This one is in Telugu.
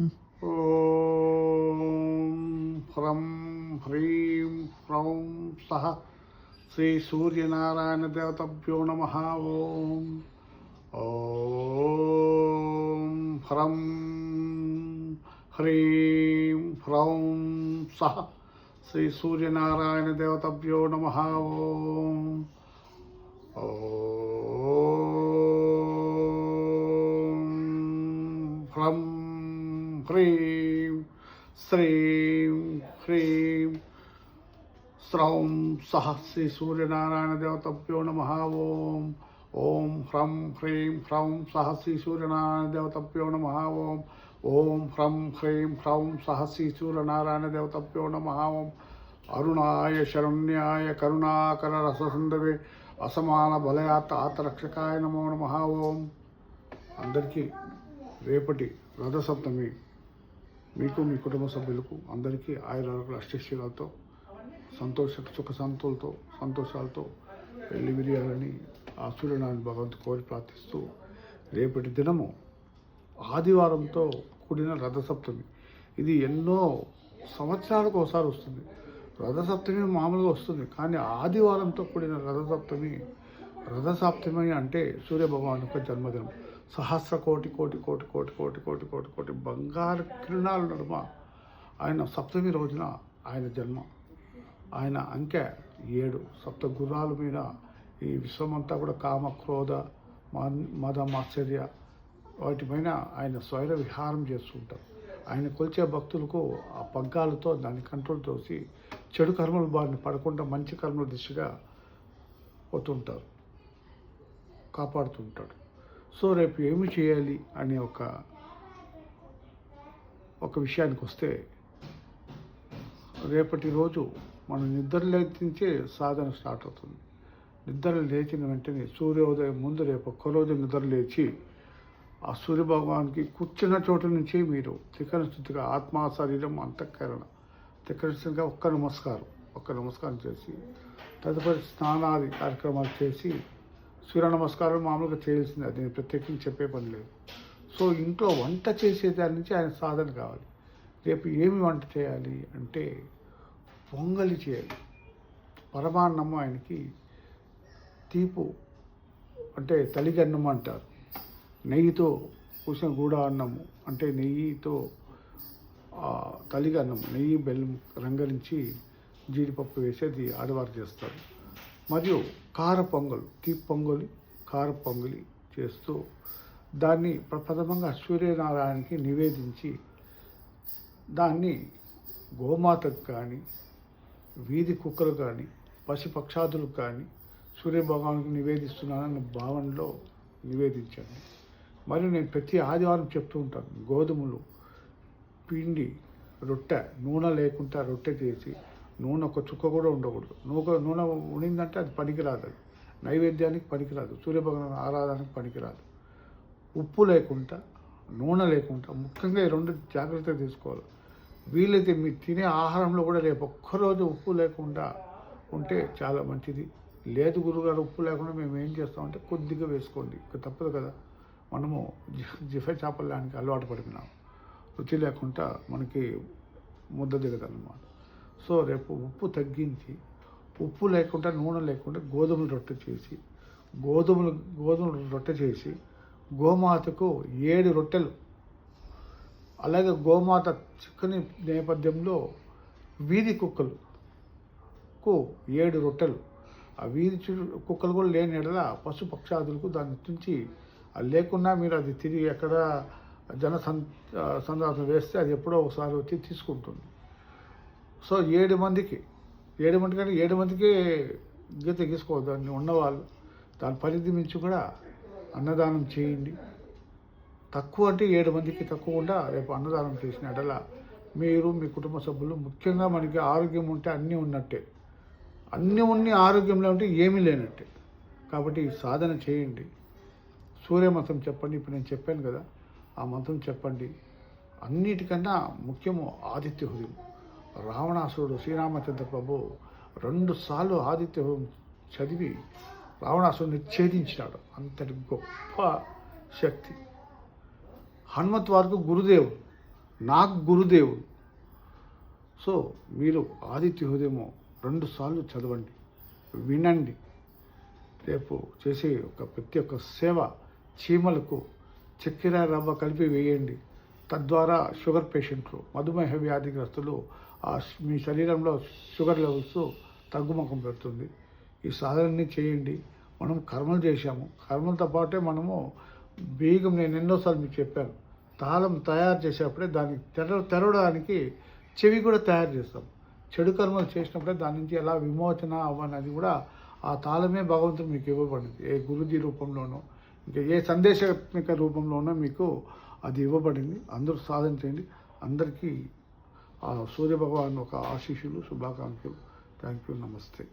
ఓం హ్రం హ్రీం హ్రౌం సహ శ్రీ సూర్యనారాయణ దేవతభ్యో నమః. ఓం ఓం హ్రం హ్రీం హ్రౌం సహ శ్రీ సూర్యనారాయణ దేవతభ్యో నమః. ఓం ఓం హ్రం హ్రీం శ్రీం హ్రీం శ్రౌం సహ శ్రీ సూర్యనారాయణ దేవతభ్యో నమః. ఓం ఓం హ్రం హ్రీం హ్రౌం సహ శ్రీ సూర్యనారాయణ దేవతభ్యో నమః. ఓం ఓం హ్రం హ్రీం హ్రౌం సహ శ్రీ సూర్యనారాయణ దేవతభ్యో నమః. ఓం అరుణాయ శరణ్యాయ కరుణాకర రససందవే అసమాన బలయాత ఆతరక్షకాయ నమో నమః. ఓం అందరికీ రేపటి రథసప్తమి మీకు మీ కుటుంబ సభ్యులకు అందరికీ ఆయురారోగ్యాలు అష్టైశ్వర్యాలతో సంతోషాలతో పెళ్లి విరియాలని ఆ సూర్యనారాయణ భగవంతు కోరి ప్రార్థిస్తూ రేపటి దినము ఆదివారంతో కూడిన రథసప్తమి. ఇది ఎన్నో సంవత్సరాలకు ఒకసారి వస్తుంది. రథసప్తమి మామూలుగా వస్తుంది, కానీ ఆదివారంతో కూడిన రథసప్తమి అంటే సూర్యభగవాన్ యొక్క జన్మదినం. సహస్ర కోటి కోటి కోటి కోటి కోటి కోటి కోటి కోటి బంగారు కిరణాల నడుమ ఆయన సప్తమి రోజున ఆయన జన్మ. ఆయన అంకె 7. సప్త గుర్రాల మీద ఈ విశ్వమంతా కూడా కామ క్రోధ మద మాత్సర్య వాటిపైన ఆయన స్వైర విహారం చేస్తుంటారు. ఆయన కొలిచే భక్తులకు ఆ పగ్గాలతో దాన్ని కంట్రోల్ చేసి చెడు కర్మల బారిన పడకుండా మంచి కర్మల దిశగా పోతుంటారు, కాపాడుతుంటాడు. సో రేపు ఏమి చేయాలి అనే ఒక విషయానికి వస్తే, రేపటి రోజు మనం నిద్ర లేచించే సాధన స్టార్ట్ అవుతుంది. నిద్ర లేచిన వెంటనే సూర్యోదయం ముందు రేపు ఒక్కరోజు నిద్ర లేచి ఆ సూర్యభగవానికి కూర్చున్న చోటు నుంచి మీరు త్రికరణ స్థితిగా ఆత్మ శరీరం అంతఃకరణ త్రికరణ స్థితిగా ఒక్క నమస్కారం చేసి తదుపరి స్నానాది కార్యక్రమాలు చేసి, సూర్య నమస్కారం మామూలుగా చేయాల్సిందే, అది నేను ప్రత్యేకించి చెప్పే పని లేదు. సో ఇంట్లో వంట చేసేదాని నుంచి ఆయన సాధన కావాలి. రేపు ఏమి వంట చేయాలి అంటే పొంగలి చేయాలి. పరమాన్నము ఆయనకి తీపు అంటే తలిగన్నము అంటారు. నెయ్యితో పూసిన గూడ అన్నము అంటే నెయ్యితో తలిగన్నము, నెయ్యి బెల్లం రంగరించి జీడిపప్పు వేసేది ఆడవారు చేస్తారు. మరియు కార పొంగలు, తీపి పొంగలి, కార పొంగలి చేస్తూ దాన్ని ప్రథమంగా సూర్యనారాయణకి నివేదించి దాన్ని గోమాతకు కానీ వీధి కుక్కలు కానీ పశుపక్షాదులకు కానీ సూర్యభగవానికి నివేదిస్తున్నానన్న భావనలో నివేదించాను. మరియు నేను ప్రతి ఆదివారం చెప్తూ ఉంటాను, గోధుమలు పిండి రొట్టె, నూనె లేకుండా రొట్టె చేసి, నూనె ఒక చుక్క కూడా ఉండకూడదు. నూనె ఉండిందంటే అది పనికిరాదు, అది నైవేద్యానికి పనికిరాదు, సూర్యభగవాన్ ఆరాధనకు పనికిరాదు. ఉప్పు లేకుండా, నూనె లేకుండా, ముఖ్యంగా ఈ 2 జాగ్రత్తలు తీసుకోవాలి. వీలైతే మీరు తినే ఆహారంలో కూడా రేపు ఒక్కరోజు ఉప్పు లేకుండా ఉంటే చాలా మంచిది. లేదు గురుగారు ఉప్పు లేకుండా మేము ఏం చేస్తామంటే కొద్దిగా వేసుకోండి, ఇక తప్పదు కదా. మనము జిఫై చేపలడానికి అలవాటు పడిపోయినాం, రుచి లేకుండా మనకి ముద్ద దిగదన్నమాట. సో రేపు ఉప్పు తగ్గించి, ఉప్పు లేకుండా నూనె లేకుండా గోధుమల రొట్టె చేసి గోమాతకు 7 రొట్టెలు, అలాగే గోమాత చిక్కని నేపథ్యంలో వీధి కుక్కలకు 7 రొట్టెలు. ఆ వీధి కుక్కలు కూడా లేని ఎడల పశుపక్షాదులకు దాన్ని తుంచి, అది లేకుండా మీరు అది తిరిగి ఎక్కడ సందాసం వేస్తే అది ఎప్పుడో ఒకసారి వచ్చి తీసుకుంటుంది. సో 7 మందికి కంటే 7 మందికి గీత గీసుకోవద్దు. దాన్ని ఉన్నవాళ్ళు దాని పరిధి మించి కూడా అన్నదానం చేయండి. తక్కువ అంటే 7 మందికి తక్కువకుండా రేపు అన్నదానం చేసిన ఎడల మీరు మీ కుటుంబ సభ్యులు, ముఖ్యంగా మనకి ఆరోగ్యం ఉంటే అన్నీ ఉన్నట్టే, అన్నీ ఆరోగ్యంలో ఉంటే ఏమీ లేనట్టే. కాబట్టి ఈ సాధన చేయండి. సూర్యమంత్రం చెప్పండి. ఇప్పుడు నేను చెప్పాను కదా, ఆ మంత్రం చెప్పండి. అన్నిటికన్నా ముఖ్యము ఆదిత్య హృదయం. రావణాసురుడు శ్రీరామచంద్ర ప్రభు 2 సార్లు ఆదిత్య హృదయం చదివి రావణాసురుడిని ఛేదించినాడు. అంతటి గొప్ప శక్తి. హనుమత్ వారికి గురుదేవుడు. నాకు గురుదేవుడు. సో మీరు ఆదిత్య హృదయము 2 సార్లు చదవండి, వినండి. రేపు చేసే ప్రతి ఒక్క సేవ చీమలకు చక్కెర రవ్వ కలిపి వేయండి. తద్వారా షుగర్ పేషెంట్లు, మధుమేహ వ్యాధిగ్రస్తులు మీ శరీరంలో షుగర్ లెవెల్స్ తగ్గుముఖం పెడుతుంది. ఈ సాధనని చేయండి. మనం కర్మలు చేశాము, కర్మలతో పాటే మనము బీగం, నేను ఎన్నోసార్లు మీకు చెప్పాను, తాళం తయారు చేసేప్పుడే దాన్ని తెరవడానికి చెవి కూడా తయారు చేస్తాం. చెడు కర్మలు చేసినప్పుడే దాని నుంచి ఎలా విమోచన అవ్వనది కూడా ఆ తాళమే భగవంతుడు మీకు ఇవ్వబడింది. ఏ గురుజీ రూపంలోనో ఇంకా ఏ సందేశాత్మక రూపంలోనో మీకు అది ఇవ్వబడింది. అందరూ సాధన చేయండి. అందరికీ సూర్యభగవాన్ ఒక ఆశీస్సులు, శుభాకాంక్షలు. Thank you. నమస్తే.